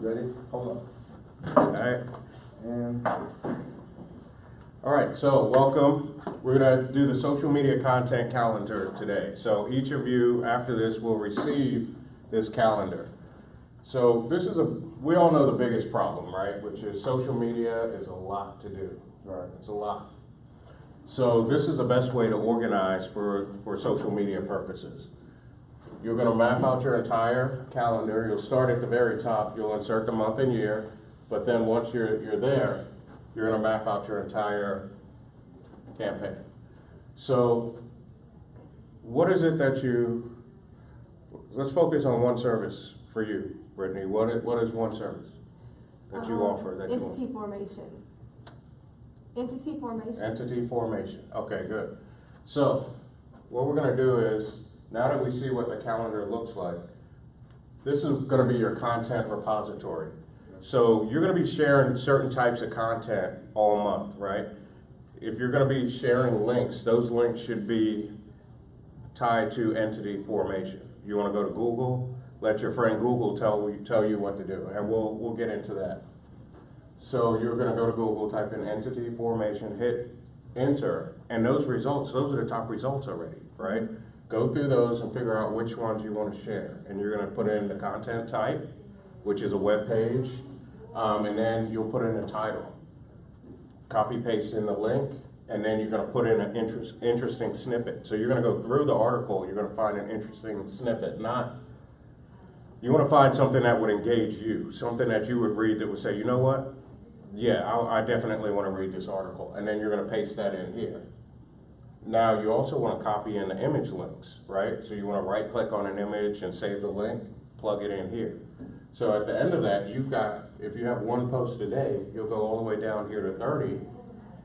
Ready? Hold up. All right. And All right, so welcome. We're gonna do the social media content calendar today. So each of you after this will receive this calendar. So this is we all know the biggest problem, right? Which is social media is a lot to do. right. It's a lot. So this is the best way to organize for social media purposes. You're gonna map out your entire calendar. You'll start at the very top. You'll insert the month and year. But then once you're there, you're gonna map out your entire campaign. So what is it that let's focus on one service for you, Brittany. What is one service that you offer? Entity formation. Entity formation. Entity formation. Okay, good. So what we're gonna do is, now that we see what the calendar looks like, this is gonna be your content repository. So you're gonna be sharing certain types of content all month, right? If you're gonna be sharing links, those links should be tied to entity formation. You wanna go to Google, let your friend Google tell you what to do, and we'll get into that. So you're gonna go to Google, type in entity formation, hit enter, and those are the top results already, right? Go through those and figure out which ones you wanna share. And you're gonna put in the content type, which is a web page, and then you'll put in a title. Copy paste in the link, and then you're gonna put in an interesting snippet. So you're gonna go through the article, you're gonna find an interesting snippet, you wanna find something that would engage you, something that you would read that would say, you know what? Yeah, I definitely wanna read this article, and then you're gonna paste that in here. Now, you also wanna copy in the image links, right? So you wanna right click on an image and save the link, plug it in here. So at the end of that, if you have one post a day, you'll go all the way down here to 30,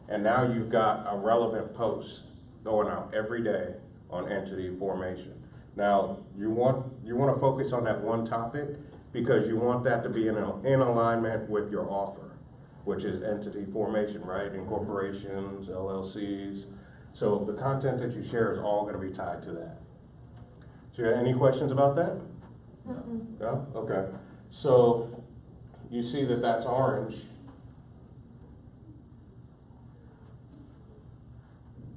and now you've got a relevant post going out every day on entity formation. Now, you want to focus on that one topic because you want that to be in alignment with your offer, which is entity formation, right? Incorporations, LLCs. So the content that you share is all going to be tied to that. So you have any questions about that? No? Okay. So you see that that's orange.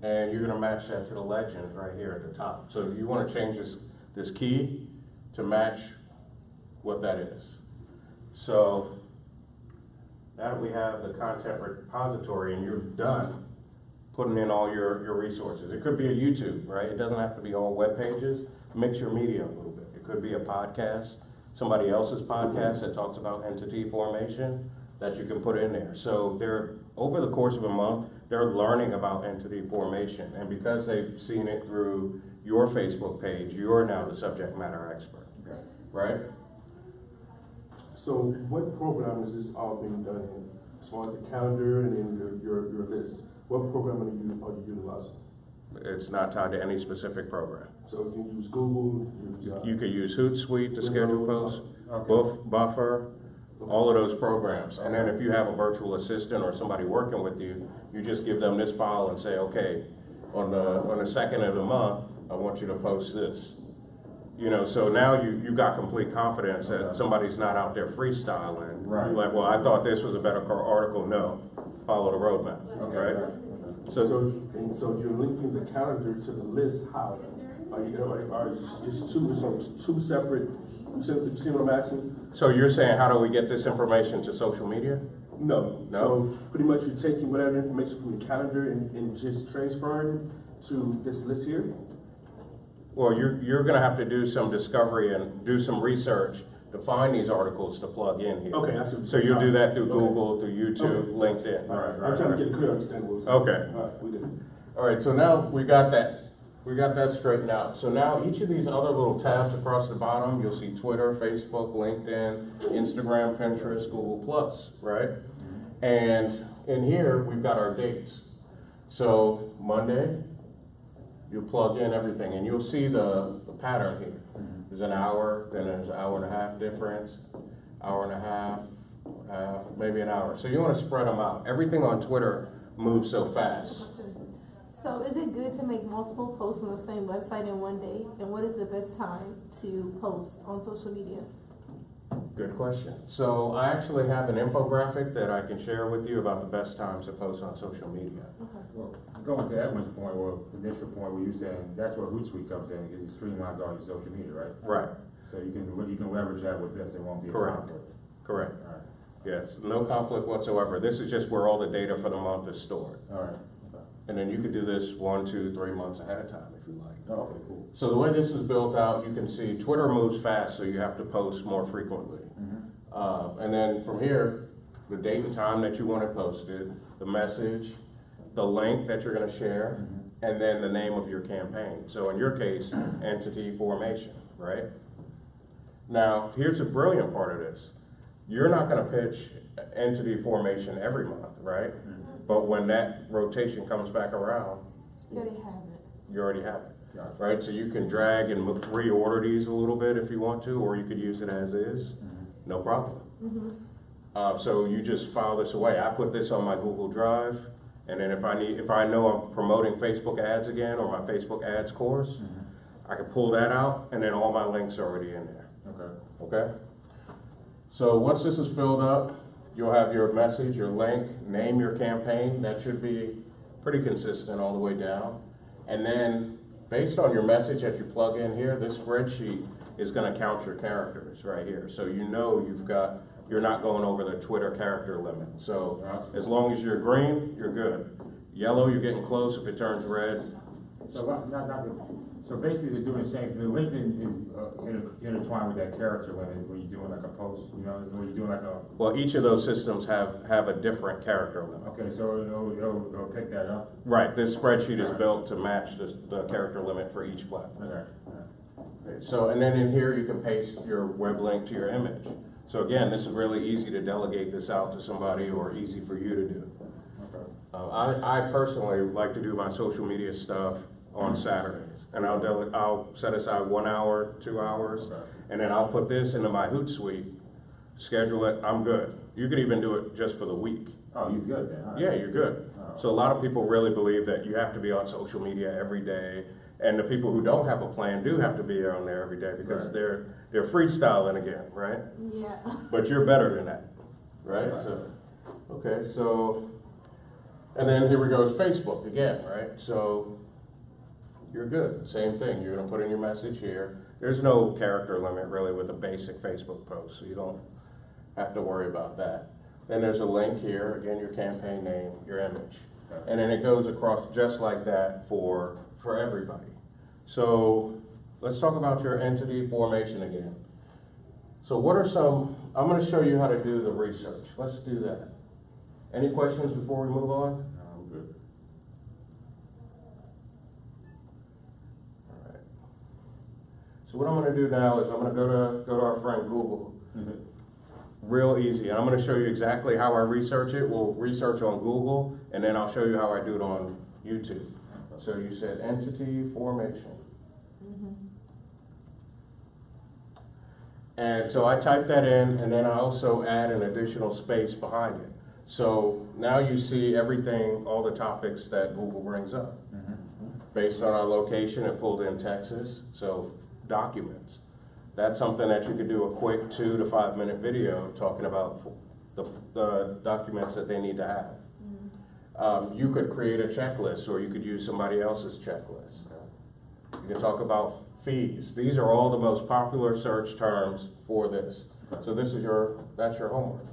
And you're gonna match that to the legend right here at the top. So you wanna change this key to match what that is. So now that we have the content repository and you're done putting in all your resources. It could be a YouTube, right? It doesn't have to be all web pages. Mix your media a little bit. It could be a podcast, somebody else's podcast that talks about entity formation that you can put in there. So over the course of a month, they're learning about entity formation. And because they've seen it through your Facebook page, you're now the subject matter expert, right? So what program is this all being done in? As far as the calendar and then your list, what program are you utilizing? It's not tied to any specific program. So you can use Google, You could use Hootsuite to schedule posts, Okay. Buffer, all of those programs. And then if you have a virtual assistant or somebody working with you, you just give them this file and say, okay, on the second of the month, I want you to post this. So now you got complete confidence that somebody's not out there freestyling. Right. Like, well, I thought this was a better article. No, follow the roadmap, right? So you're linking the calendar to the list. How? Are it's two separate? You see what I'm asking? So you're saying, how do we get this information to social media? No. No? So pretty much you're taking whatever information from your calendar and just transferring to this list here? Well, you're going to have to do some discovery and do some research to find these articles to plug in here. Okay, I see. So you'll do that through Okay. Google, through YouTube, LinkedIn. I'm trying to get a clear understanding. Okay. All right, we did. All right, so now we got that straightened out. So now each of these other little tabs across the bottom, you'll see Twitter, Facebook, LinkedIn, Instagram, Pinterest, Google Plus, right? And in here, we've got our dates. So Monday, you plug in everything and you'll see the pattern here. There's an hour, then there's an hour and a half difference, hour and a half, maybe an hour. So you want to spread them out. Everything on Twitter moves so fast. So is it good to make multiple posts on the same website in one day? And what is the best time to post on social media? Good question. So I actually have an infographic that I can share with you about the best times to post on social media. Well, going to Edwin's point, or initial point where you saying that's where Hootsuite comes in, because it streamlines all your social media, right? Right, So you can leverage that with this, it won't be a Correct. conflict. correct. All right, Yes, no conflict whatsoever. This is just where all the data for the month is stored. all right. Okay. And then you could do this 1, 2, 3 months ahead of time if you like. Oh, okay, cool. So the way this is built out, you can see Twitter moves fast, so you have to post more frequently. And then from here, the date and time that you want it posted, the message, the link that you're gonna share, and then the name of your campaign. So in your case, entity formation, right? Now, here's the brilliant part of this. You're not gonna pitch entity formation every month, right? But when that rotation comes back around, You already have it. you already have it. Gotcha. Right, so you can drag and reorder these a little bit if you want to, or you could use it as is, no problem. So you just file this away. I put this on my Google Drive, and then if I know I'm promoting Facebook ads again, or my Facebook ads course, I can pull that out, and then all my links are already in there, Okay. okay? So once this is filled up, you'll have your message, your link, name your campaign. That should be pretty consistent all the way down. And then, based on your message that you plug in here, this spreadsheet is gonna count your characters right here. So you know you're not going over the Twitter character limit. So as long as you're green, you're good. Yellow, you're getting close. If it turns red, So, so basically they're doing the same, the LinkedIn is intertwined with that character limit when you're doing like a post, you know, when you're doing like a, well, each of those systems have a different character limit. okay, so it'll pick that up? Right, this spreadsheet is built to match the character limit for each platform. Okay. So, and then in here, you can paste your web link to your image. So again, this is really easy to delegate this out to somebody, or easy for you to do. Okay. I personally like to do my social media stuff on Saturdays, and I'll set aside 1 hour, 2 hours, Okay. and then I'll put this into my Hootsuite, schedule it, I'm good. You could even do it just for the week. Oh, you good then? All right. Yeah, you're good. So a lot of people really believe that you have to be on social media every day, and the people who don't have a plan do have to be on there every day because Right. they're freestyling again, right? Yeah. But you're better than that, right? So, okay, so, and then here we go is Facebook again, right? So you're good, same thing. You're gonna put in your message here. There's no character limit really with a basic Facebook post, so you don't have to worry about that. Then there's a link here, again, your campaign name, your image. And then it goes across just like that for everybody. So let's talk about your entity formation again. So what are some, I'm gonna show you how to do the research. Let's do that. Any questions before we move on? No, I'm good. All right. So what I'm gonna do now is I'm gonna go to our friend Google. Real easy. And I'm gonna show you exactly how I research it. We'll research on Google, and then I'll show you how I do it on YouTube. So you said entity formation. And so I type that in, and then I also add an additional space behind it. So now you see everything, all the topics that Google brings up. Based on our location, it pulled in Texas, so documents. That's something that you could do a quick 2 to 5 minute video talking about the documents that they need to have. You could create a checklist, or you could use somebody else's checklist. You can talk about fees. These are all the most popular search terms for this. So this is that's your homework.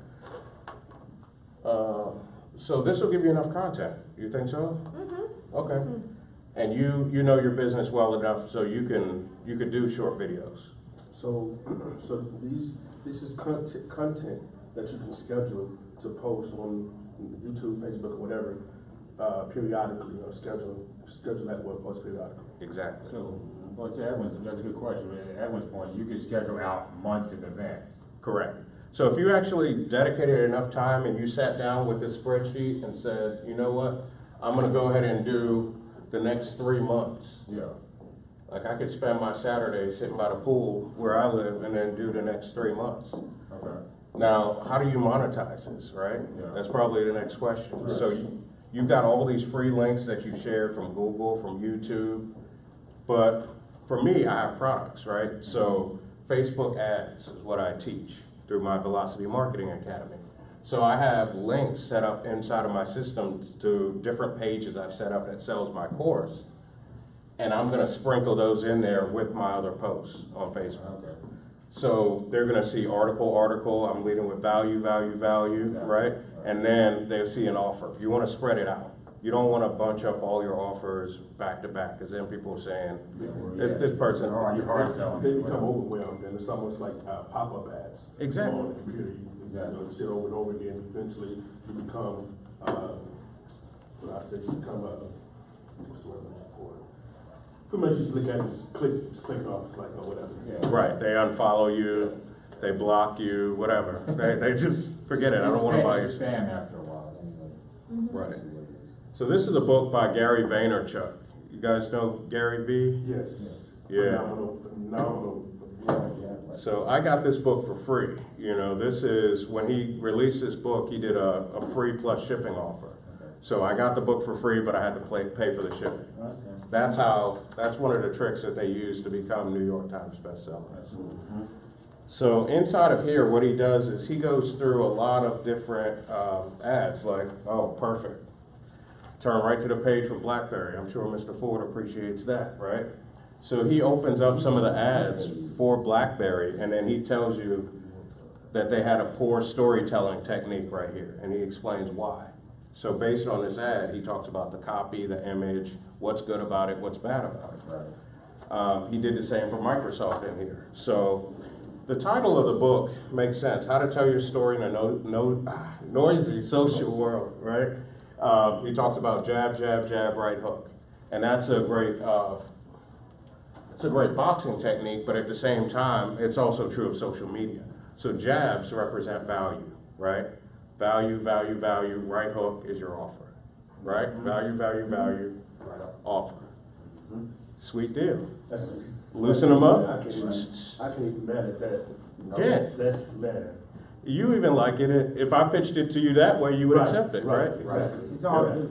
So this will give you enough content. You think so? Okay. And you know your business well enough so you could do short videos. So this is content that you can schedule to post on YouTube, Facebook, or whatever, periodically. You know, schedule that web post periodically. Exactly. So, well, to Edwin's, that's a good question. At Edwin's point, you can schedule out months in advance. Correct. So if you actually dedicated enough time and you sat down with this spreadsheet and said, you know what, I'm gonna go ahead and do the next 3 months. Yeah. Like I could spend my Saturday sitting by the pool where I live and then do the next 3 months. Okay. Now, how do you monetize this, right? Yeah. That's probably the next question. Right. So you've got all these free links that you shared from Google, from YouTube, but for me, I have products, right? So Facebook ads is what I teach. through my Velocity Marketing Academy. So I have links set up inside of my system to different pages I've set up that sells my course. And I'm gonna sprinkle those in there with my other posts on Facebook. Okay. So they're gonna see article, I'm leading with value, Exactly. right? And then they'll see an offer. You wanna spread it out. You don't wanna bunch up all your offers back to back, cause then people are saying, this person. Oh, you hard selling. They become overwhelmed, and it's almost like pop-up ads. Exactly. On the computer, you sit over and over again, eventually you become, what I say, you become what's the word I'm looking for? Pretty much you just look at it, just click it off, it's like, oh, whatever. Yeah. Right, they unfollow you, they block you, whatever. They just forget it, I don't wanna buy your It's stuff. spam after a while. Right. This is what it is. So this is a book by Gary Vaynerchuk. You guys know Gary V? Yes. Yeah. Phenomenal. Yeah. So I got this book for free. You know, this is, when he released this book, he did a free plus shipping offer. Okay. So I got the book for free, but I had to pay for the shipping. Oh, that's good. That's one of the tricks that they use to become New York Times bestseller. Absolutely. So inside of here, what he does is he goes through a lot of different ads, like, oh, perfect. Turn right to the page from BlackBerry. I'm sure Mr. Ford appreciates that, right? So he opens up some of the ads for BlackBerry, and then he tells you that they had a poor storytelling technique right here, and he explains why. So based on this ad, he talks about the copy, the image, what's good about it, what's bad about it. Right. He did the same for Microsoft in here. So the title of the book makes sense. How to tell your story in a noisy social world, right? He talks about jab, jab, jab, right hook. And that's a great boxing technique, but at the same time, it's also true of social media. So jabs represent value, right? Value, value, value, right hook is your offer, right? Value, value, value, offer. Sweet deal. That's, Loosen them up. I can't even mad at that. Yeah. That's mad. You even like it, if I pitched it to you that way, you would accept it, right? Exactly. It's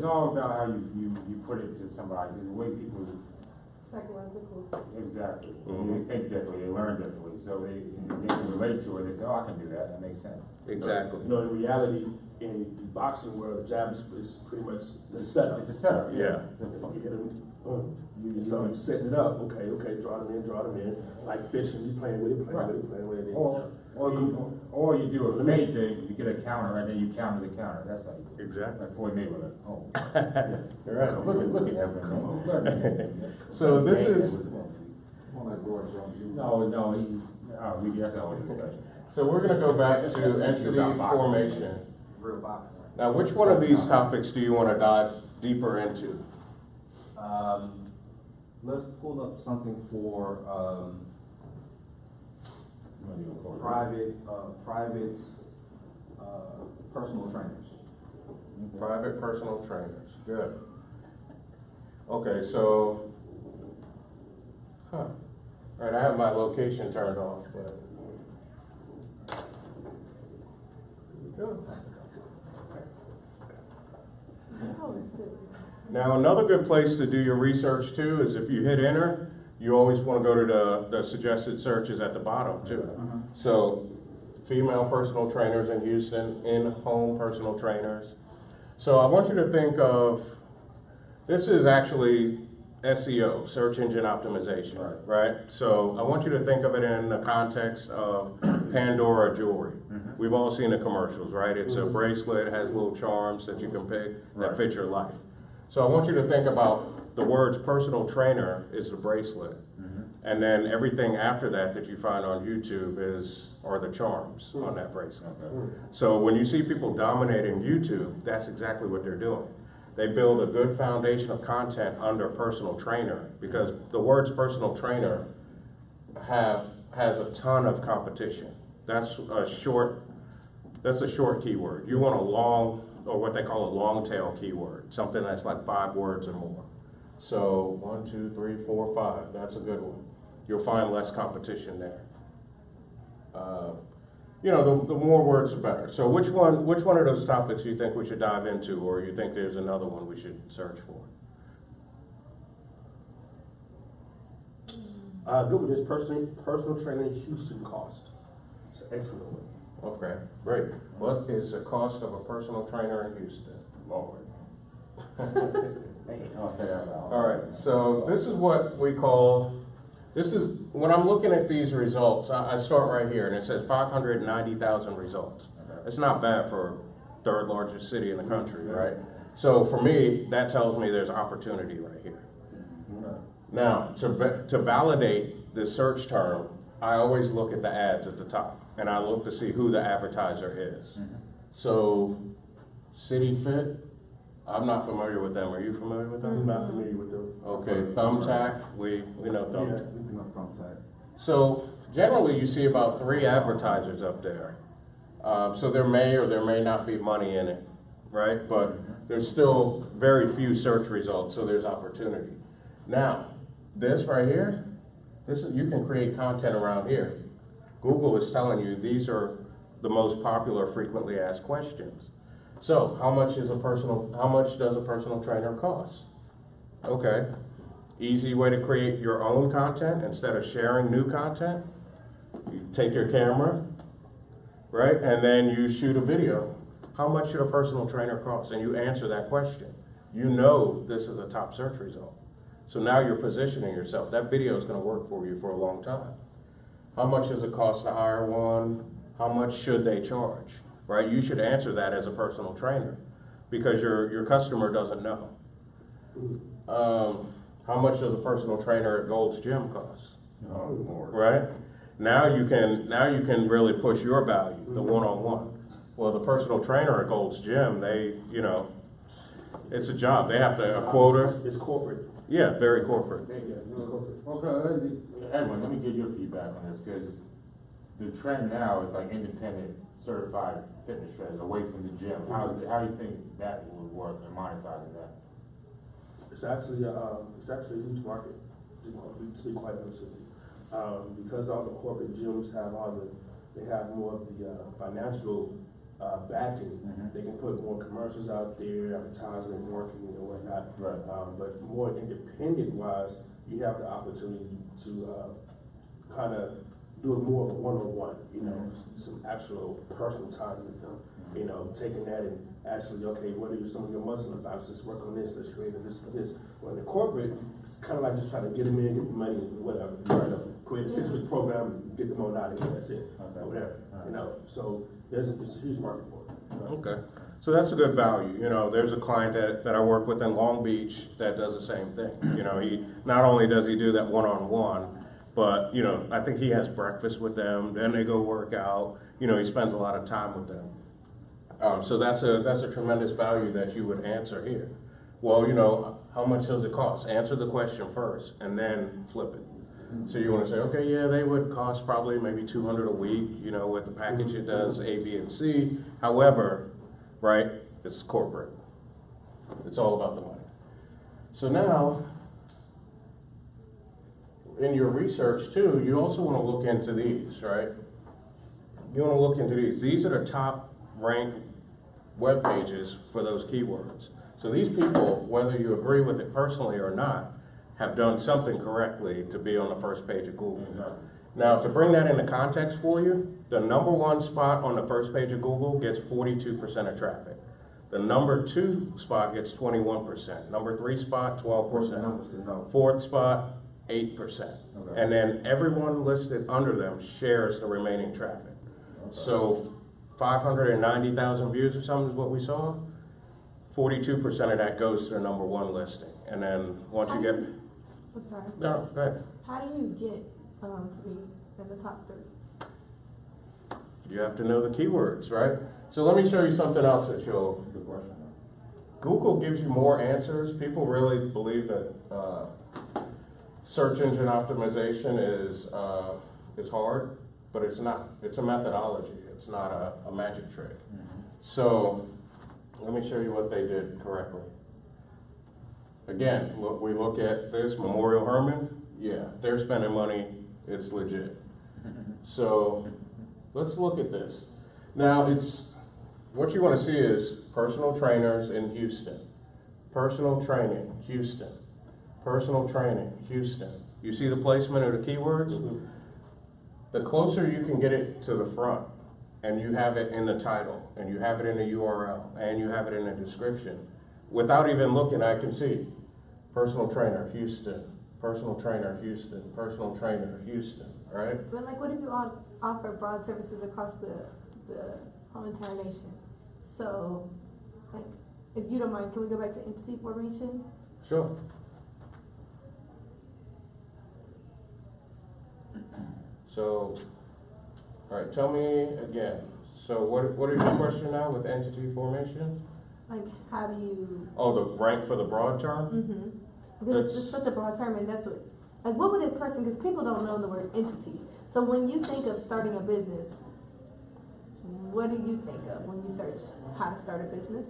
all about how you put it to somebody, the way people, Psychological. exactly. Mhm. They think differently, they learn differently, so they can relate to it, they say, oh, I can do that makes sense. Exactly. You know, in reality, in the boxing world, the jab is pretty much the setup. It's a setup. Yeah. If you hit him, so you're setting it up, okay, draw them in, like fishing, you playing with it. Or you do a fake thing, you get a counter, and then you counter the counter, that's how you do it. Exactly. Like Floyd Mayweather, oh. Right. Look at that, man, he's learning. So this is, No, that's a whole discussion. so we're gonna go back to That's entity about boxing. formation. Real boxing. Now, which one of these topics do you wanna dive deeper into? Let's pull up something for, You wanna do a quote? private, personal trainers. Private personal trainers, good. Okay, so, all right, I have my location turned off, but. Good. Oh, silly. Now, another good place to do your research too is if you hit enter, you always want to go to the suggested searches at the bottom too. So, female personal trainers in Houston, in-home personal trainers. So I want you to think of, this is actually SEO, search engine optimization, right? So I want you to think of it in the context of Pandora jewelry. We've all seen the commercials, right? It's a bracelet, has little charms that you can pick that fit your life. So I want you to think about the words personal trainer is the bracelet. And then everything after that you find on YouTube are the charms on that bracelet. Okay. So when you see people dominating YouTube, that's exactly what they're doing. They build a good foundation of content under personal trainer because the words personal trainer has a ton of competition. That's a short keyword. You want a long, or what they call a long tail keyword, something that's like 5 words or more. So 1, 2, 3, 4, 5, that's a good one. You'll find less competition there. The more words the better. So which one of those topics you think we should dive into, or you think there's another one we should search for? Good with this personal trainer Houston cost. It's an excellent one. Okay, great. What is the cost of a personal trainer in Houston? Lord. I'll say that loud. All right, so this is what we call, this is, when I'm looking at these results, I start right here, and it says 590,000 results. Okay. It's not bad for third largest city in the country, right? So for me, that tells me there's opportunity right here. Now, to validate the search term, I always look at the ads at the top, and I look to see who the advertiser is. So, City Fit, I'm not familiar with them. Are you familiar with them? I'm not familiar with them. Okay, Thumbtack, we know Yeah, Thumbtack. We can contact. So generally, you see about 3 advertisers up there. So there may or there may not be money in it, right? But there's still very few search results, so there's opportunity. Now, this right here, you can create content around here. Google is telling you these are the most popular frequently asked questions. So how much does a personal trainer cost? Okay. Easy way to create your own content instead of sharing new content. You take your camera, right? And then you shoot a video. How much should a personal trainer cost? And you answer that question. You know this is a top search result. So now you're positioning yourself. That video is going to work for you for a long time. How much does it cost to hire one? How much should they charge? Right? You should answer that as a personal trainer because your customer doesn't know. How much does a personal trainer at Gold's Gym cost? Oh, Lord. Right? Now you can really push your value, the one-on-one. Well, the personal trainer at Gold's Gym, it's a job. They have a quota. It's corporate. Yeah, very corporate. Okay, Edwin, let me get your feedback on this, because the trend now is like independent certified fitness trainers away from the gym. How do you think that would work in monetizing that? It's actually a huge market, to be quite honest with you. Because all the corporate gyms have they have more of the financial backing. They can put more commercials out there, advertisement, marketing, and whatnot. Right. But more independent-wise, you have the opportunity to kind of do it more of a one-on-one. You know, some actual personal time with them. You know, taking that and actually, okay, what are some of your muscle about? Let's work on this. Let's create this for this. Well, in the corporate, it's kind of like just trying to get them in, get the money, whatever. Trying to create a 6-week program, and get them on out of here. That's it, Okay. or whatever. You know, so it's a huge market for it. Okay. So that's a good value. You know, there's a client that I work with in Long Beach that does the same thing. You know, he not only does he do that one-on-one, but, you know, I think he has breakfast with them, then they go work out. You know, he spends a lot of time with them. So that's a tremendous value that you would answer here. Well, you know, how much does it cost? Answer the question first and then flip it. So you want to say, okay, yeah, they would cost probably maybe $200 a week, you know, with the package it does A, B, and C. However, right, it's corporate. It's all about the money. So now, in your research too, you also want to look into these, right? You want to look into these. These are the top ranked web pages for those keywords. So these people, whether you agree with it personally or not, have done something correctly to be on the first page of Google. Now, to bring that into context for you, the #1 spot on the first page of Google gets 42% of traffic. The #2 spot gets 21%. #3 spot, 12%. Numbers to know. 4th spot, 8%. Okay. And then everyone listed under them shares the remaining traffic. So 590,000 views or something is what we saw. 42% of that goes to the #1 listing. And then once you get, I'm sorry. no, go ahead. How do you get to be in the top 3? You have to know the keywords, right? So let me show you something else that you'll, Good question. Google gives you more answers. People really believe that search engine optimization is hard, but it's not. It's a methodology. It's not a magic trick. So let me show you what they did correctly. Again, we look at this, Memorial Hermann. Yeah, they're spending money. It's legit. So let's look at this. Now, what you want to see is personal trainers in Houston. Personal training, Houston. Personal training, Houston. You see the placement of the keywords? The closer you can get it to the front and you have it in the title, and you have it in the URL, and you have it in the description, without even looking, I can see personal trainer, Houston, personal trainer, Houston, personal trainer, Houston, right? But like, what if you offer broad services across the whole entire nation? So, like, if you don't mind, can we go back to entity formation? Sure. So, all right, tell me again. So what is your question now with entity formation? Like, how do you? Oh, the rank for the broad term? Mm-hmm. Because it's just such a broad term, and that's what would a person, because people don't know the word entity. So when you think of starting a business, what do you think of when you search how to start a business?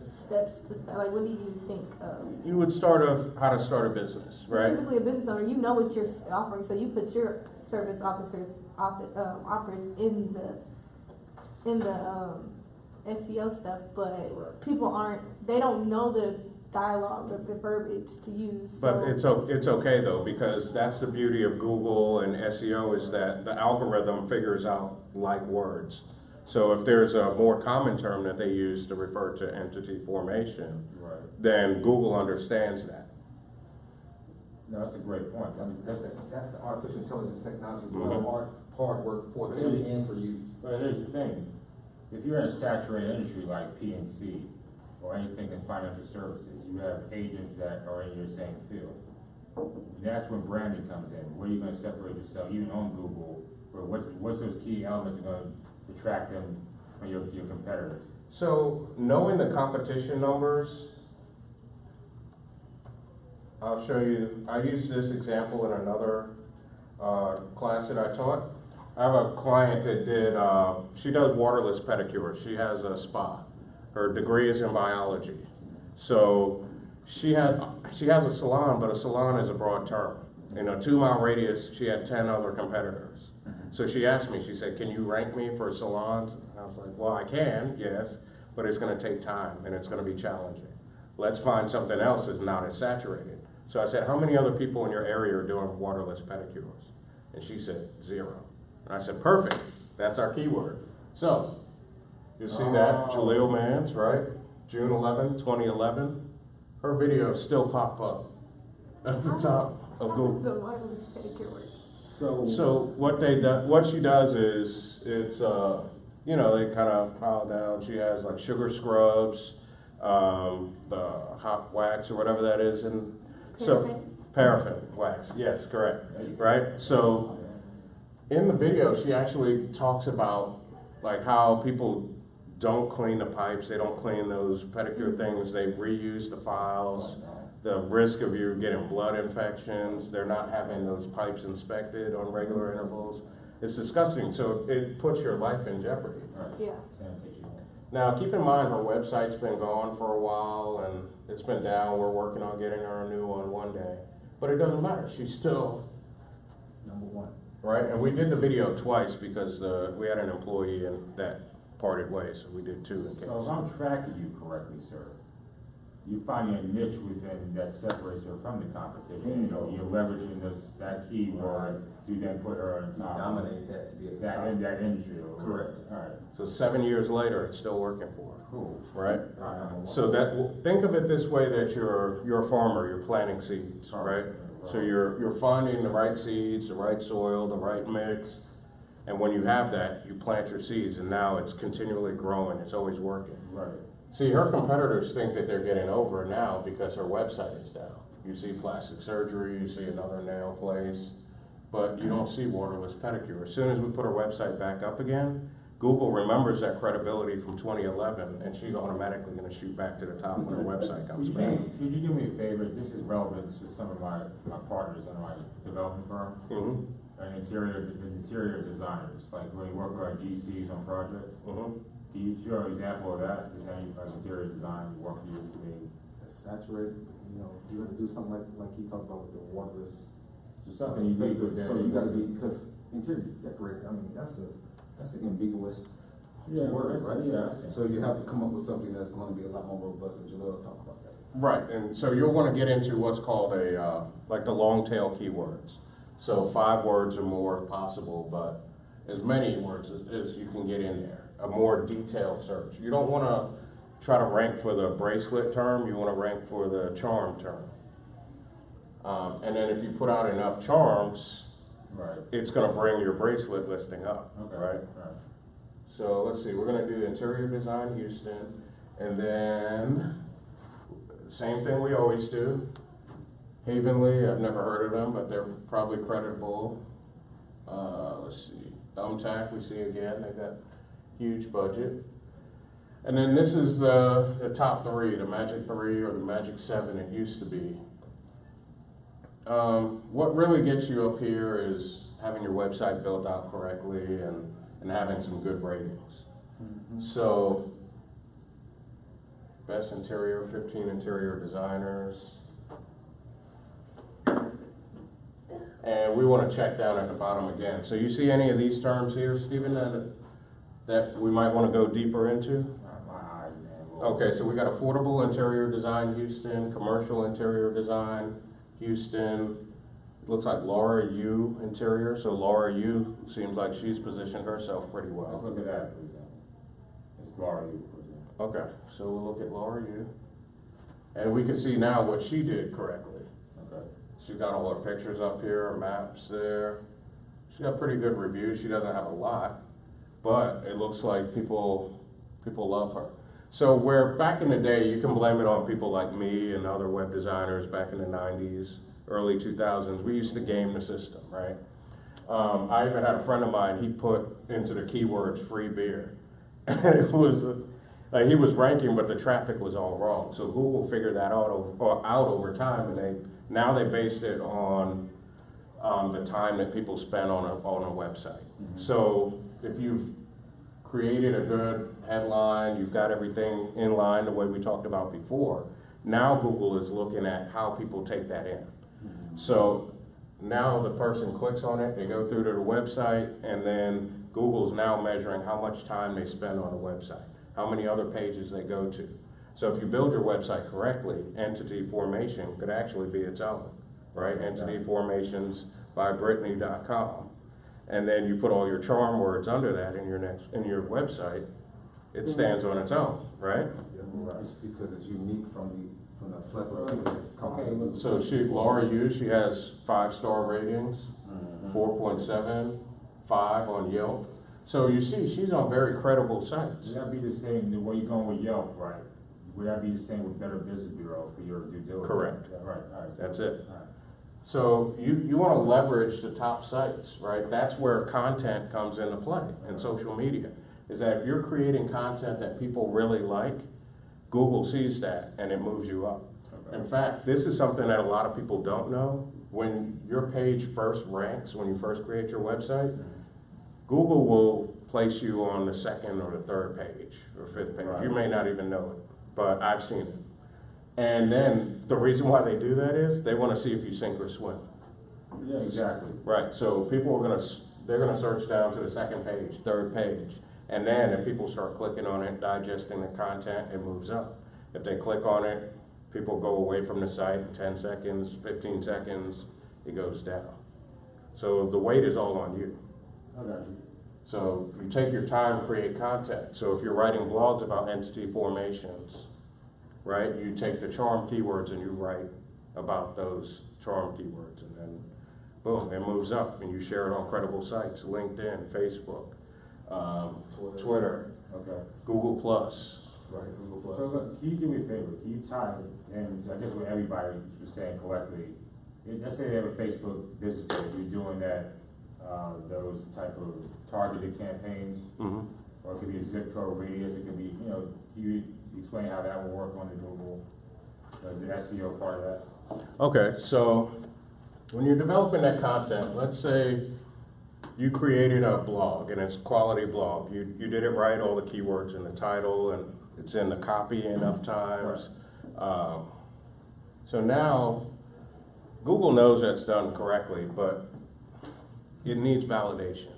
Steps to start, like, what do you think of? You would start off how to start a business, right? Typically, a business owner, you know what you're offering, so you put your service offers in the SEO stuff, but people they don't know the dialogue or the verbiage to use. But so. it's okay though, because that's the beauty of Google and SEO is that the algorithm figures out like words. So if there's a more common term that they use to refer to entity formation, Right. then Google understands that. No, that's a great point. That's the artificial intelligence technology, Mhm. hard work for them and for you. But here's the thing, if you're in a saturated industry like PNC or anything in financial services, you have agents that are in your same field. And that's when branding comes in. Where are you gonna separate yourself, even on Google, or what's those key elements that are gonna attract them from your competitors? So knowing the competition numbers, I'll show you, I used this example in another class that I taught. I have a client that she does waterless pedicures. She has a spa. Her degree is in biology. So she has a salon, but a salon is a broad term. In a 2-mile radius, she had 10 other competitors. So she asked me, she said, can you rank me for salons? And I was like, well, I can, yes, but it's gonna take time and it's gonna be challenging. Let's find something else that's not as saturated. So I said, how many other people in your area are doing waterless pedicures? And she said, 0. And I said, perfect, that's our keyword. So, you see that, Jaleel Mans, right? June 11, 2011. Her videos still pop up at the top of Google. So why does this pedicure work? So what she does is, it's, they kind of pile down. She has like sugar scrubs, the hot wax or whatever that is. And so, paraffin wax, yes, correct, right? So in the video, she actually talks about like how people don't clean the pipes, they don't clean those pedicure things, they reuse the files, the risk of you getting blood infections, they're not having those pipes inspected on regular intervals. It's disgusting, so it puts your life in jeopardy. Yeah. Now, keep in mind, her website's been gone for a while, and it's been down. We're working on getting her a new one one day. But it doesn't matter, she's still #1. right? And we did the video twice because we had an employee that parted ways, so we did 2 in case. So if I'm tracking you correctly, sir, you're finding a niche within that separates her from the competition. You know, you're leveraging that keyword to then put her on To top. dominate that, to be at the That top. in that industry. Correct. All right. So 7 years later, it's still working for her, Cool. right? All right, So think of it this way, that you're a farmer, you're planting seeds, right? So you're finding the right seeds, the right soil, the right mix, and when you have that, you plant your seeds, and now it's continually growing, it's always working. Right. See, her competitors think that they're getting over now because her website is down. You see plastic surgery, you see another nail place, but you don't see waterless pedicure. As soon as we put her website back up again, Google remembers that credibility from 2011, and she's automatically gonna shoot back to the top when her website comes back. Could you do me a favor? This is relevant to some of my partners in my development firm. Mm-hmm, And interior designers, like when you work with our GCs on projects. mm-hmm. Can you show an example of that? Just any interior design work you doing? It's saturated, you have to do something like he talked about with the waterless. So something unique with that. So you gotta be, because interior decorator, I mean, that's an ambiguous word, right? Yeah. So you have to come up with something that's gonna be a lot more robust, and Jaleel will talk about that. Right, and so you'll want to get into what's called like the long tail keywords. So 5 words or more if possible, but as many words as you can get in there, a more detailed search. You don't want to try to rank for the bracelet term, you want to rank for the charm term. And then if you put out enough charms, Right. it's going to bring your bracelet listing up, Okay. right? So let's see, we're going to do interior design Houston, and then same thing we always do. Havenly, I've never heard of them, but they're probably creditable. Let's see, Thumbtack, we see again, they got huge budget. And then this is the top three, the Magic 3 or the Magic 7 it used to be. What really gets you up here is having your website built out correctly and having some good ratings. So, best interior, 15 interior designers. And we want to check down at the bottom again. So you see any of these terms here, Stephen, that we might want to go deeper into? My eyes, man. Okay, so we got affordable interior design Houston, commercial interior design Houston. Looks like Laura Yu interior. So Laura Yu seems like she's positioned herself pretty Let's well. look at that, for example. It's Laura, for example. Okay, so we'll look at Laura Yu. And we can see now what she did correctly. Okay. She's got all her pictures up here, maps there. She's got pretty good reviews. She doesn't have a lot, but it looks like people love her. So where back in the day, you can blame it on people like me and other web designers back in the 90s, early 2000s, we used to game the system, right? I even had a friend of mine, he put into the keywords free beer. And it was, he was ranking, but the traffic was all wrong. So Google figured that out over time, and now they based it on the time that people spend on a website. Mm-hmm. So if you've created a good headline, you've got everything in line the way we talked about before, now Google is looking at how people take that in. Mm-hmm. So now the person clicks on it, they go through to the website, and then Google's now measuring how much time they spend on the website, how many other pages they go to. So if you build your website correctly, entity formation could actually be its own, right? Entity formations by Brittany.com. And then you put all your charm words under that in your website, it stands on its own, right? It's because it's unique from the plethora of people that come out. So Laura Yu, she has 5-star ratings, Mhm. 4.7, 5 on Yelp. So you see, she's on very credible sites. Would that be the same, the way you're going with Yelp, right? Would that be the same with Better Business Bureau for your due diligence? Correct. Yeah, right, all right. That's it. All right. So you want to leverage the top sites, right? That's where content comes into play in social media. Is that if you're creating content that people really like, Google sees that and it moves you up. Okay. In fact, this is something that a lot of people don't know. When your page first ranks, when you first create your website, Google will place you on the 2nd or the 3rd page or 5th page. Right. You may not even know it, but I've seen it. And then the reason why they do that is they want to see if you sink or swim. Yeah, exactly. Right, so people are they're gonna search down to the 2nd page, 3rd page. And then if people start clicking on it, digesting the content, it moves up. If they click on it, people go away from the site, 10 seconds, 15 seconds, it goes down. So the weight is all on you. I got you. So you take your time to create content. So if you're writing blogs about entity formations, right, you take the charm keywords and you write about those charm keywords, and then boom, it moves up, and you share it on credible sites, LinkedIn, Facebook, Twitter, Okay. Google Plus. Right, Google Plus. So look, can you do me a favor? Can you tie, and I guess what everybody was saying collectively, let's say they have a Facebook business page, you're doing that, those type of targeted campaigns, Mm-hmm. or it could be a zip code radius, it could be, can you explain how that will work on the Google, the SEO part of that? Okay, so when you're developing that content, let's say you created a blog and it's a quality blog. You did it right, all the keywords in the title, and it's in the copy enough times. So now Google knows that's done correctly, but it needs validation,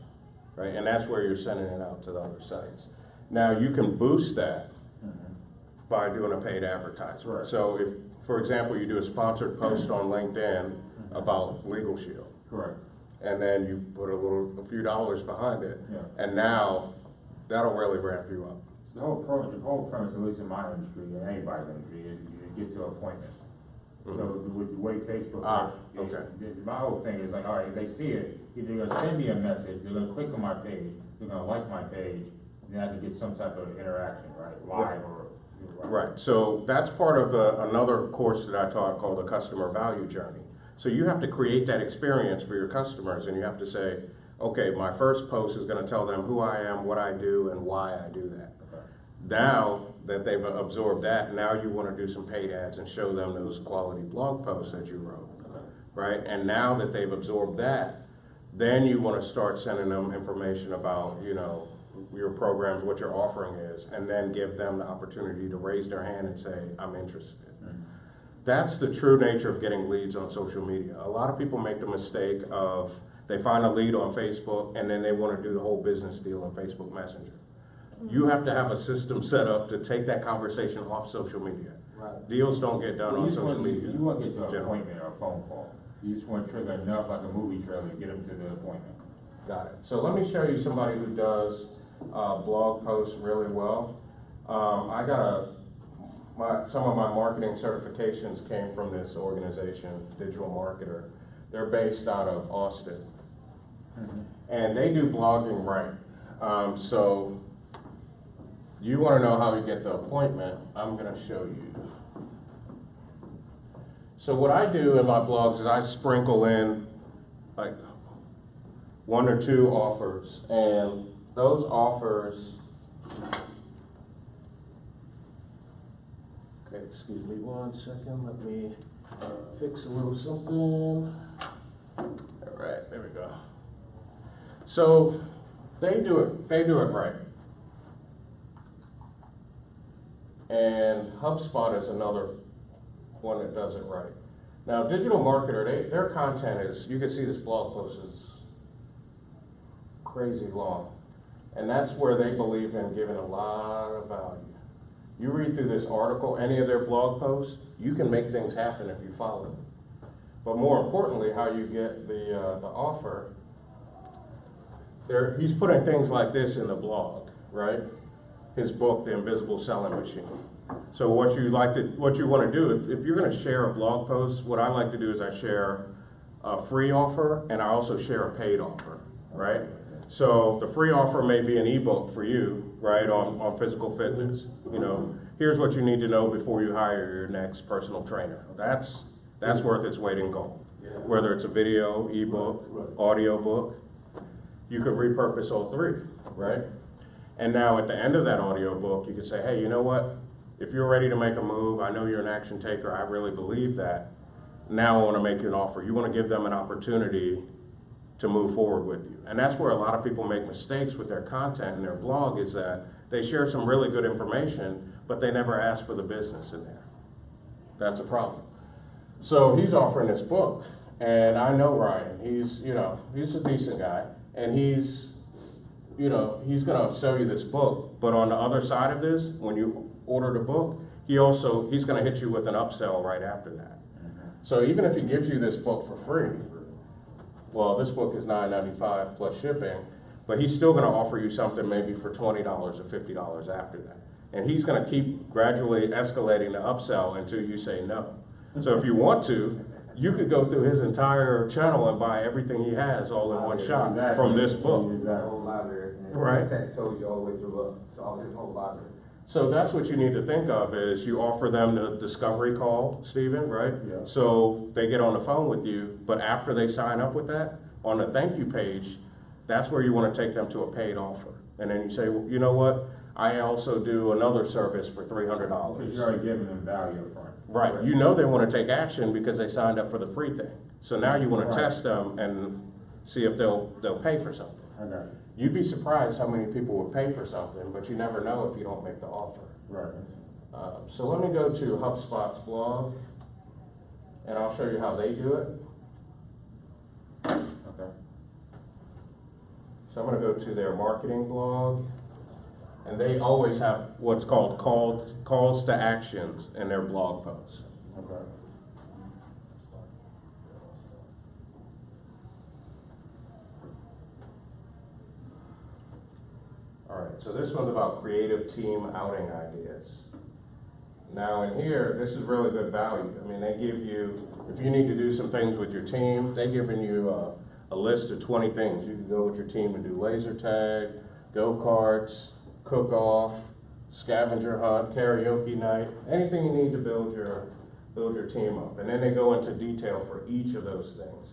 right? And that's where you're sending it out to the other sites. Now you can boost that by doing a paid advertisement. Right. So if, for example, you do a sponsored post on LinkedIn about Legal Shield, Correct. and then you put a few dollars behind it, Yeah. and now that'll really ramp you up. The whole premise, at least in my industry, and anybody's industry, is you get to an appointment. So with the way Facebook works, okay. my whole thing is like, all right, if they see it, either they're gonna send me a message, they're gonna click on my page, they're gonna like my page, and then I can get some type of interaction, right, live or. Right, so that's part of another course that I taught called the customer value journey. So you have to create that experience for your customers, and you have to say, okay, my first post is gonna tell them who I am, what I do, and why I do that. Okay. Now that they've absorbed that, now you wanna do some paid ads and show them those quality blog posts that you wrote, right? And now that they've absorbed that, then you wanna start sending them information about, you know, your programs, what your offering is, and then give them the opportunity to raise their hand and say, I'm interested. That's the true nature of getting leads on social media. A lot of people make the mistake of, they find a lead on Facebook and then they want to do the whole business deal on Facebook Messenger. You have to have a system set up to take that conversation off social media. Right. Deals don't get done on social media. You want to get to an generally. appointment or a phone call. You just want to trigger enough, like a movie trailer, to get them to the appointment. Got it. So let me show you somebody who does blog posts really well. I got some of my marketing certifications came from this organization, Digital Marketer. They're based out of Austin. And they do blogging right. So you want to know how you get the appointment, I'm going to show you. So what I do in my blogs is I sprinkle in like 1 or 2 offers, and those offers, okay, excuse me 1 second, let me fix a little something. All right, there we go. So they do it right. And HubSpot is another one that does it right. Now, Digital Marketer, their content is, you can see this blog post is crazy long. And that's where they believe in giving a lot of value. You read through this article, any of their blog posts, you can make things happen if you follow them. But more importantly, how you get the offer, he's putting things like this in the blog, right? His book, The Invisible Selling Machine. So what you want to do, if you're going to share a blog post, what I like to do is I share a free offer and I also share a paid offer, right? So the free offer may be an ebook for you, right, on physical fitness. You know, here's what you need to know before you hire your next personal trainer. That's worth its weight in gold. Whether it's a video, ebook, audio book, you could repurpose all 3, right? And now at the end of that audio book, you could say, hey, you know what? If you're ready to make a move, I know you're an action taker, I really believe that. Now I want to make you an offer. You want to give them an opportunity to move forward with you. And that's where a lot of people make mistakes with their content and their blog, is that they share some really good information, but they never ask for the business in there. That's a problem. So he's offering this book, and I know Ryan. He's a decent guy, and he's gonna sell you this book, but on the other side of this, when you order the book, he's gonna hit you with an upsell right after that. So even if he gives you this book for free, well, this book is $9.95 plus shipping, but he's still gonna offer you something maybe for $20 or $50 after that. And he's gonna keep gradually escalating the upsell until you say no. So if you want to, you could go through his entire channel and buy everything he has all in one shot from this book. That whole library, and Right. that tells you all the way through to all his whole library. So that's what you need to think of, is you offer them the discovery call, Stephen, right? Yeah. So they get on the phone with you, but after they sign up with that, on the thank you page, that's where you want to take them to a paid offer. And then you say, well, you know what? I also do another service for $300. Because you're already giving them value up front. Right, you know they want to take action because they signed up for the free thing. So now you want to Right. test them and see if they'll pay for something. I got it. You'd be surprised how many people would pay for something, but you never know if you don't make the offer. Right. So let me go to HubSpot's blog, and I'll show you how they do it. Okay. So I'm going to go to their marketing blog, and they always have what's called calls to actions in their blog posts. Okay. right, so this one's about creative team outing ideas. Now in here, this is really good value. I mean, they give you, if you need to do some things with your team, they're giving you a list of 20 things. You can go with your team and do laser tag, go-karts, cook-off, scavenger hunt, karaoke night, anything you need to build your team up. And then they go into detail for each of those things.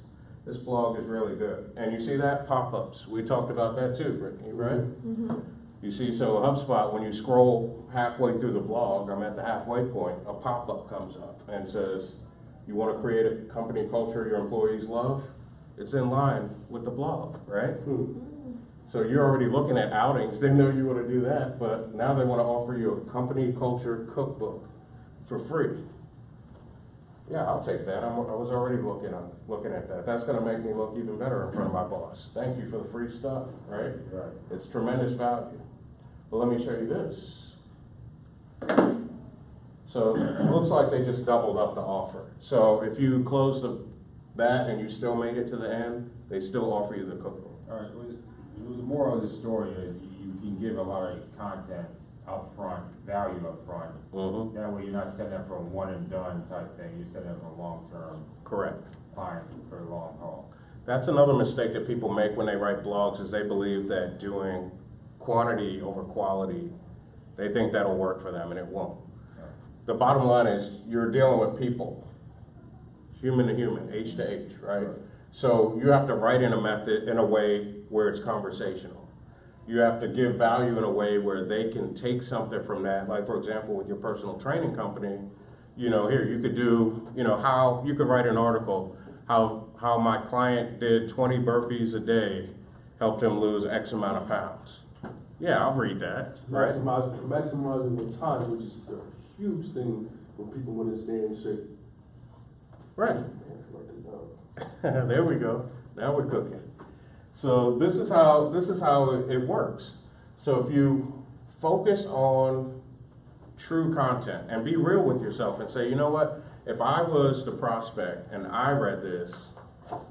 This blog is really good. And you see that? Pop-ups. We talked about that too, Brittany, right? Mm-hmm. You see, so HubSpot, when you scroll halfway through the blog, I'm at the halfway point, a pop-up comes up and says, you want to create a company culture your employees love? It's in line with the blog, right? So you're already looking at outings, they know you want to do that, but now they want to offer you a company culture cookbook for free. Yeah, I'll take that. I was already looking at that. That's going to make me look even better in front of my boss. Thank you for the free stuff, right? Right. It's tremendous value. But let me show you this. So it looks like they just doubled up the offer. So if you close that and you still made it to the end, they still offer you the cookbook. All right, the moral of the story is you can give a lot of content up front, value up front. Mm-hmm. That way you're not setting up for a one and done type thing, you're setting up for a long-term Correct. client for the long haul. That's another mistake that people make when they write blogs is they believe that doing quantity over quality, they think that'll work for them and it won't. The bottom line is you're dealing with people, human to human, H to H, right? So you have to write in a method in a way where it's conversational. You have to give value in a way where they can take something from that. Like for example, with your personal training company, you know, here you could do, you know, how you could write an article, how my client did 20 burpees a day, helped him lose X amount of pounds. Yeah, I'll read that, right? Maximizing the time, which is the huge thing when people want to stay in shape. Right. There we go. Now we're cooking. So this is how it works. So if you focus on true content and be real with yourself and say, you know what, if I was the prospect and I read this,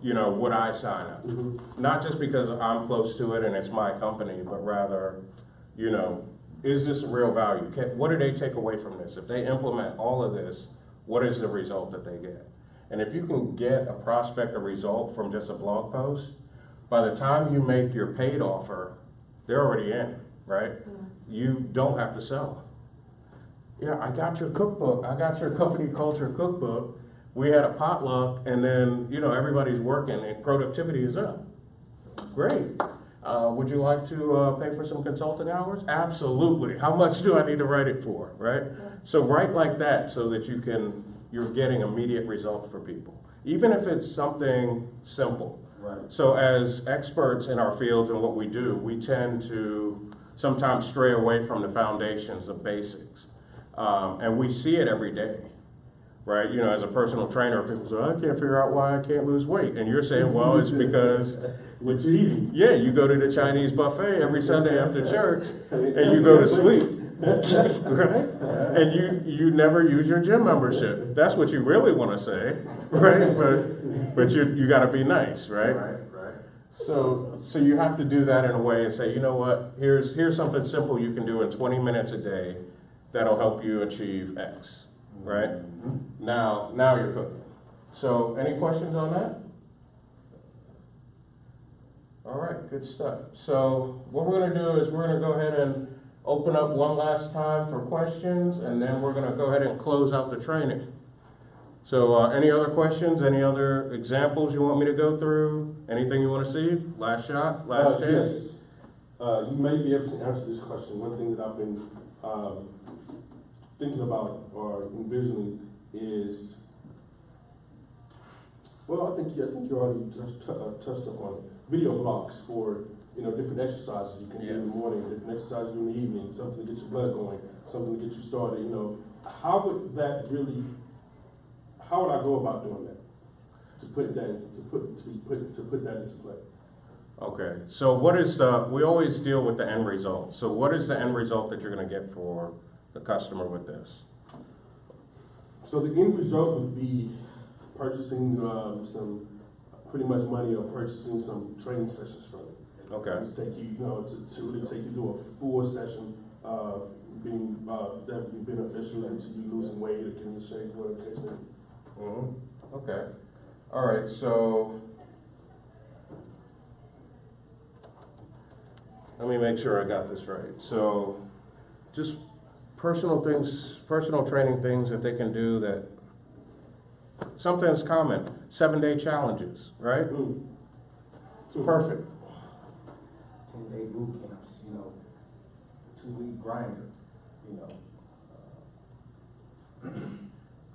you know, would I sign up? Mm-hmm. Not just because I'm close to it and it's my company, but rather, you know, is this a real value? What do they take away from this? If they implement all of this, what is the result that they get? And if you can get a prospect a result from just a blog post, by the time you make your paid offer, they're already in, right? You don't have to sell. Yeah, I got your cookbook. I got your company culture cookbook. We had a potluck, and then, you know, everybody's working and productivity is up. Great. Would you like to pay for some consulting hours? Absolutely. How much do I need to write it for, right? So write like that so that you're getting immediate results for people. Even if it's something simple. Right. So as experts in our fields and what we do, we tend to sometimes stray away from the foundations, the basics. And we see it every day, right? You know, as a personal trainer, people say, I can't figure out why I can't lose weight. And you're saying, well, it's because What you eating? yeah, you go to the Chinese buffet every Sunday after church and you go to sleep, right? And you never use your gym membership. That's what you really want to say, right? But you got to be nice, right? Right. So you have to do that in a way and say, you know what? Here's something simple you can do in 20 minutes a day that'll help you achieve X, right? Mm-hmm. Now you're cooking. So any questions on that? All right, good stuff. So what we're going to do is we're going to go ahead and open up one last time for questions, and then we're going to go ahead and close out the training. So any other questions, any other examples you want me to go through? Anything you want to see? Last shot, last chance? Yes. You may be able to answer this question. One thing that I've been thinking about or envisioning is, well, I think you already touched upon it. Video blogs for, you know, different exercises you can do in the morning, different exercises in the evening, something to get your blood going, something to get you started. You know, how would I go about doing that? To put that into play. Okay, so what is we always deal with the end result. So what is the end result that you're going to get for the customer with this? So the end result would be purchasing some pretty much money or purchasing some training sessions from it. Okay. To take you, to really take you through a full session of being, that would be beneficial and to you losing weight or getting in shape, whatever the case may be. Okay. All right, so let me make sure I got this right. So just personal things, personal training things that they can do that, something that's common, 7-day challenges, right? Perfect. 10-day boot camps, 2-week grinder,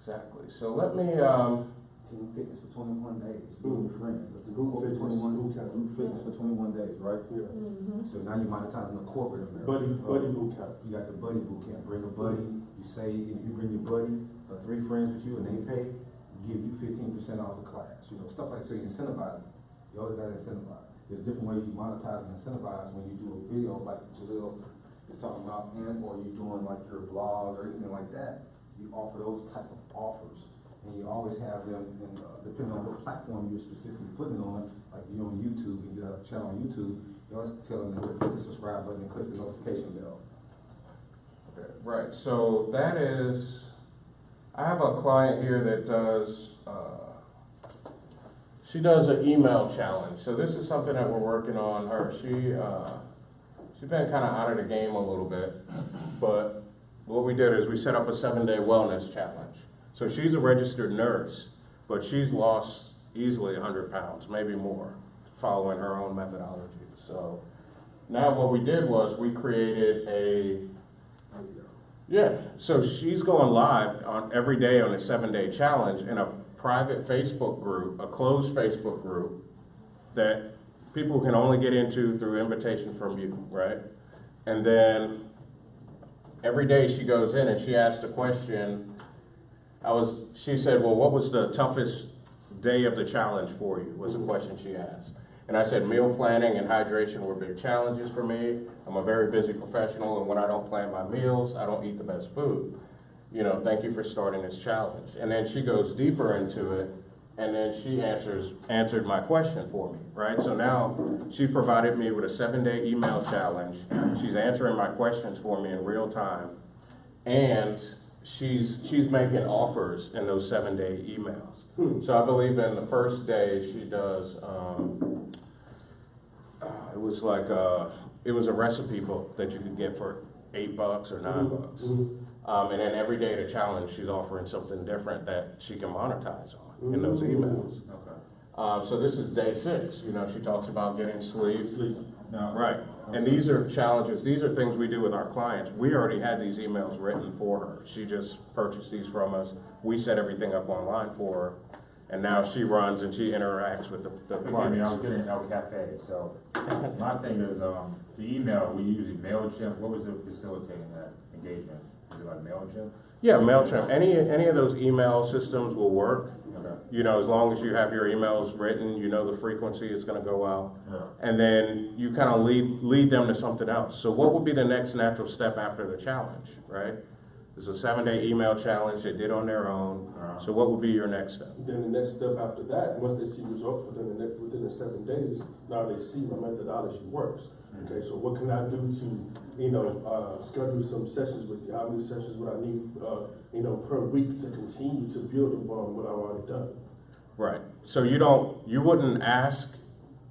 Exactly. So let me, team fitness for 21 days, group with friends. The group Group for fitness, 21, group camp. group fitness for 21 days, right? Yeah. So now you're monetizing the corporate America. Buddy boot camp. You got the buddy boot camp. Bring a buddy. You say if you bring your buddy, 3 friends with you, and they pay, give you 15% off the class. Stuff like so. You incentivize them. You always got to incentivize. There's different ways you monetize and incentivize when you do a video like Jalil is talking about, or you're doing like your blog or anything like that. You offer those type of offers. And you always have them, depending on what platform you're specifically putting on, like you're on YouTube and you have a channel on YouTube, you always tell them to click the subscribe button and click the notification bell. okay, right, so that is, I have a client here that does, she does an email challenge. So this is something that we're working on her. She's been kind of out of the game a little bit, but what we did is we set up a 7-day wellness challenge. So she's a registered nurse, but she's lost easily 100 pounds, maybe more, following her own methodology. So now what we did was we created so she's going live on every day on a 7-day challenge in a private Facebook group, a closed Facebook group that people can only get into through invitation from you, right? And then every day she goes in and she asks a question. She said, well, what was the toughest day of the challenge for you, was the question she asked. And I said, meal planning and hydration were big challenges for me. I'm a very busy professional, and when I don't plan my meals, I don't eat the best food. Thank you for starting this challenge. And then she goes deeper into it, and then she answered my question for me, right? So now she provided me with a 7-day email challenge. She's answering my questions for me in real time, and she's making offers in those 7-day emails. So I believe in the first day she does, it was a recipe book that you could get for $8 or $9. And then every day of the challenge, she's offering something different that she can monetize on in those emails. Okay. So this is day 6. She talks about getting sleep. No. Right. And these are challenges. These are things we do with our clients. We already had these emails written for her. She just purchased these from us. We set everything up online for her. And now she runs and she interacts with the Forgive me, clients. I was getting El Cafe, so my thing is, the email, we using MailChimp. What was it facilitating that engagement? Is it like MailChimp? Yeah, MailChimp. Any of those email systems will work. Okay. As long as you have your emails written, the frequency is going to go out. Yeah. And then you kind of lead them to something else. So what would be the next natural step after the challenge, right? It's a 7-day email challenge they did on their own. So what would be your next step? Then the next step after that, once they see results within the 7 days, now they see my methodology works. Okay, so what can I do to, schedule some sessions with you? How many sessions would I need, per week to continue to build upon what I've already done? Right. So you wouldn't ask,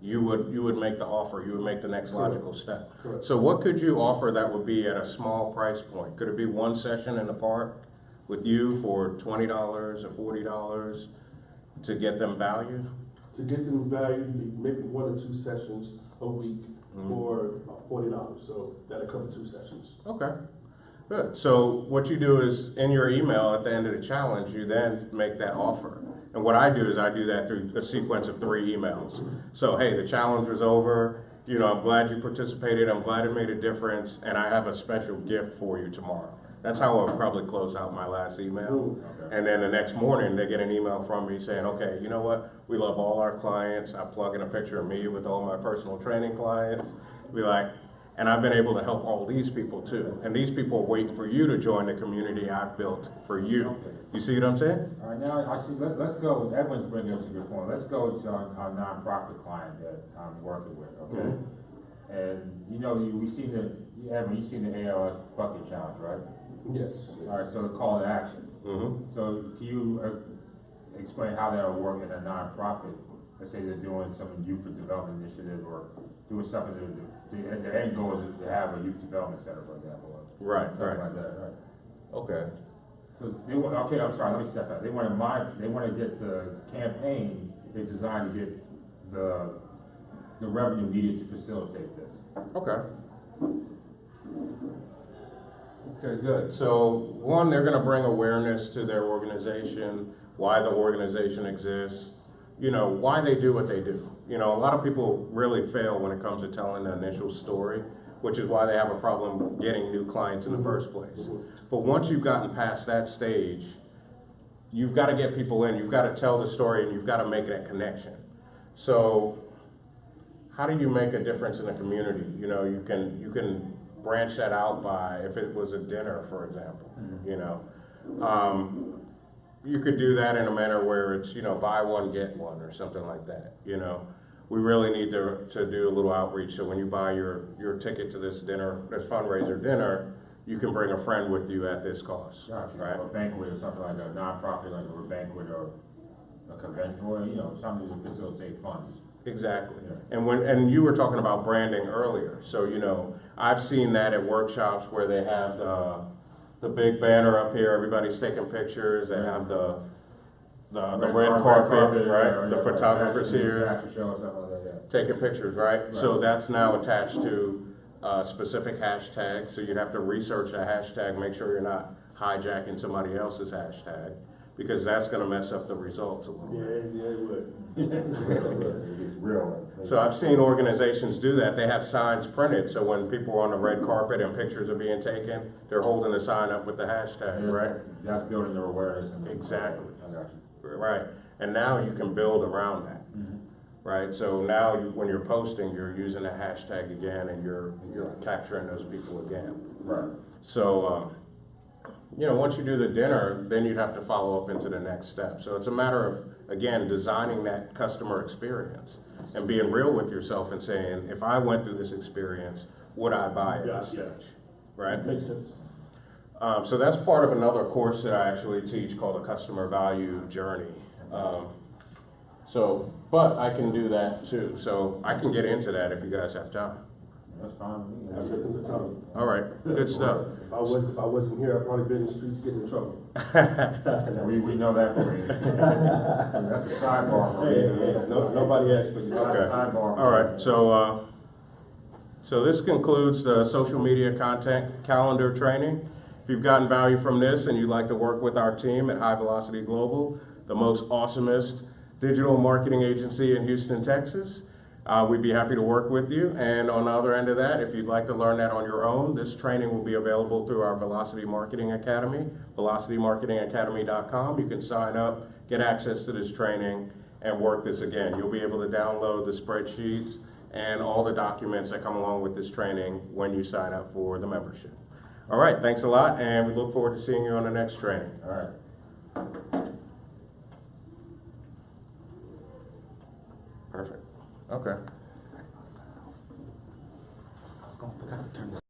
you would make the offer, you would make the next logical step. Correct. So what could you offer that would be at a small price point? Could it be one session in the park with you for $20 or $40 to get them value? To get them value, maybe 1 or 2 sessions a week for $40. So that'll cover 2 sessions. Okay, good. So what you do is in your email at the end of the challenge, you then make that offer. And what I do is I do that through a sequence of 3 emails. So, hey, the challenge was over. I'm glad you participated. I'm glad it made a difference. And I have a special gift for you tomorrow. That's how I'll probably close out my last email. Okay. And then the next morning, they get an email from me saying, okay, you know what? We love all our clients. I plug in a picture of me with all my personal training clients. And I've been able to help all these people too. And these people are waiting for you to join the community I've built for you. Okay. You see what I'm saying? All right, now I see. Let's go. Edwin's bringing us a good point. Let's go to our nonprofit client that I'm working with. Okay. And you know, we seen you seen the ALS bucket challenge, right? Yes. All right, so the call to action. Mm-hmm. So can you explain how that'll work in a nonprofit? Let's say they're doing some youth development initiative or doing something the end goal is to have a youth development center, for example. Or Right, something right. like that, right? Okay. So they want, okay, I'm sorry, let me step back. They want to get the campaign is designed to get the revenue needed to facilitate this. Okay. Okay, good. So, one, they're gonna bring awareness to their organization, why the organization exists, you know, why they do what they do. You know, a lot of people really fail when it comes to telling the initial story, which is why they have a problem getting new clients in the first place. But once you've gotten past that stage, you've gotta get people in, you've gotta tell the story, and you've gotta make that connection. So, how do you make a difference in the community? You know, you can branch that out by, if it was a dinner, for example, you know. You could do that in a manner where it's, you know, buy one, get one, or something like that, you know. We really need to do a little outreach, so when you buy your ticket to this dinner, this fundraiser dinner, you can bring a friend with you at this cost, Gotcha. right? Or a banquet or something like that, nonprofit, like a banquet or a convention, or, you know, something to facilitate funds. Exactly. Yeah. And you were talking about branding earlier. So, you know, I've seen that at workshops where they have the big banner up here, everybody's taking pictures, they have the red carpet, right? The photographers here Fashion show or something like that, taking pictures, right? So Right. that's now attached to a specific hashtag. So you'd have to research a hashtag, make sure you're not hijacking somebody else's hashtag, because that's gonna mess up the results a little bit. Yeah, it would. yeah. It's real. So I've seen organizations do that. They have signs printed, so when people are on the red carpet and pictures are being taken, they're holding a sign up with the hashtag, Yeah, right? That's building their awareness. And Exactly. I got you. Right. And now you can build around that, right? So now when you're posting, you're using a hashtag again, and you're capturing those people again. Right. So, you know, once you do the dinner, then you'd have to follow up into the next step. So it's a matter of, again, designing that customer experience and being real with yourself and saying, if I went through this experience, would I buy at this Yeah. stage, right? Makes sense. So that's part of another course that I actually teach called a customer value journey. But I can do that too. So I can get into that if you guys have time. That's fine with me. I've written the time. All right, good stuff. If I wasn't here, I'd probably been in the streets getting in trouble. We know that for you. That's a sidebar. Hey, nobody asked for you. Okay. Sidebar. All right, so this concludes the social media content calendar training. If you've gotten value from this and you'd like to work with our team at High Velocity Global, the most awesomest digital marketing agency in Houston, Texas, we'd be happy to work with you. And on the other end of that, if you'd like to learn that on your own, this training will be available through our Velocity Marketing Academy, velocitymarketingacademy.com. You can sign up, get access to this training, and work this again. You'll be able to download the spreadsheets and all the documents that come along with this training when you sign up for the membership. All right, thanks a lot, and we look forward to seeing you on the next training. All right. Perfect. Okay. I was going to forget to turn this